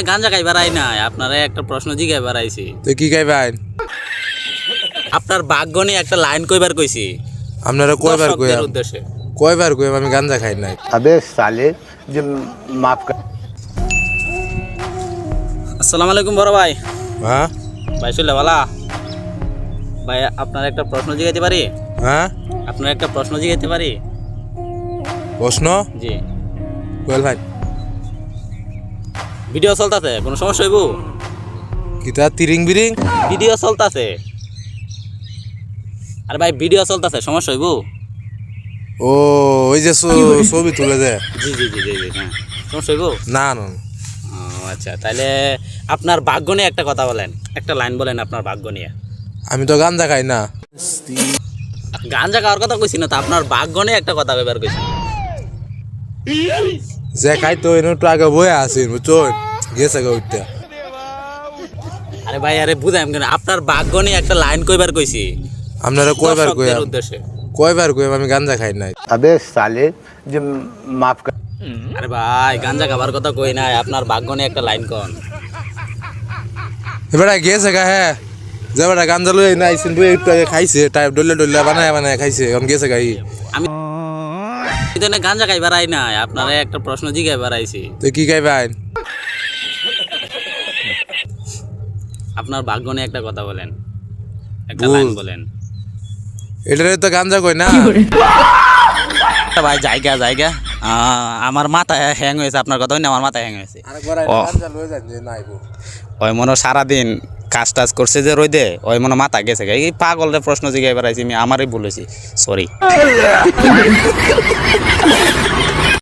গাঞ্জা খাইবার I নাই, আপনারা একটা প্রশ্ন জিগাইবার আইছি। তো কি খাইবেন? আপনার ভাগ্য নিয়ে একটা লাইন কইবার কইছি আপনারা কয়বার দর্শকদের কইম? উদ্দেশ্যে। কয়বার কইম আমি গাঞ্জা খাই নাই? अबे साले जो माफ कर। আসসালামু আলাইকুম বড় ভাই। হ্যাঁ ভাই শুনলে ভালা ভাই, আপনার একটা প্রশ্ন জিগাইতে পারি? হ্যাঁ আপনার একটা প্রশ্ন জিগাইতে পারি? প্রশ্ন জি। বল ভাই। ভিডিও চলতাছে, কোনো সমস্যা হইব? কিতা তিরিং বিরিং? ভিডিও চলতাছে। আরে ভাই ভিডিও চলতাছে, সমস্যা হইব? ও ওই যে ছবি তুলে দে। জি জি জি জি জি, হ্যাঁ। সমস্যা হইব? না না ও আচ্ছা, তাহলে আপনার ভাগ্য নিয়ে একটা কথা বলেন, একটা লাইন বলেন আপনার ভাগ্য নিয়ে। আমি তো গাঞ্জা খাই না। গাঞ্জা খাওয়ার কথা কইছি না তো, আপনার ভাগ্য নিয়ে একটা কথা কইবার কইছি। যে খাই তো একটু আগে বয়ে আসি বুঝছো, গেছে গা উঠতে। আরে ভাই আরে বুঝাইম কেন, আপনার ভাগ্য নিয়ে একটা লাইন কইবার কইছি আপনারা কয়বার কইম? দর্শকদের উদ্দেশ্যে। কয়বার কইম আমি গাঞ্জা খাই নাই? अबे साले जो माफ कर। আরে ভাই গাঞ্জা খাবার কথা কই নাই, আপনার ভাগ্য নিয়ে একটা লাইন কোন। এবারে গেছে গা। হ্যাঁ যে বেটা গাঞ্জা লই নাই কিন্তু একটু আগে খাইছে, টাইপ ডলে ডলে বানায় বানায় খাইছে, এখন গেছে গাই। আমি তো না গাঞ্জা খাইবার আই নাই, আপনারা একটা প্রশ্ন জিগাইবার আইছি। তো কি খাইবেন? আপনার ভাগ্য নিয়ে একটা কথা বলেন, একটা লাইন বলেন। এটারে তো গাঞ্জা কই না। ভাই জায়গা জায়গা আমার মাথা হ্যাং হয়েছে, আপনার কথা হইনি, আমার মাথা হ্যাং হয়েছে। ওই মনে হয় সারাদিন কাজ টাজ করছে যে রোদে, ওই মনে হয় মাথা গেছে। এই পাগলের প্রশ্ন জিগাইবার আইছি আমি, আমারই বলেছি, সরি।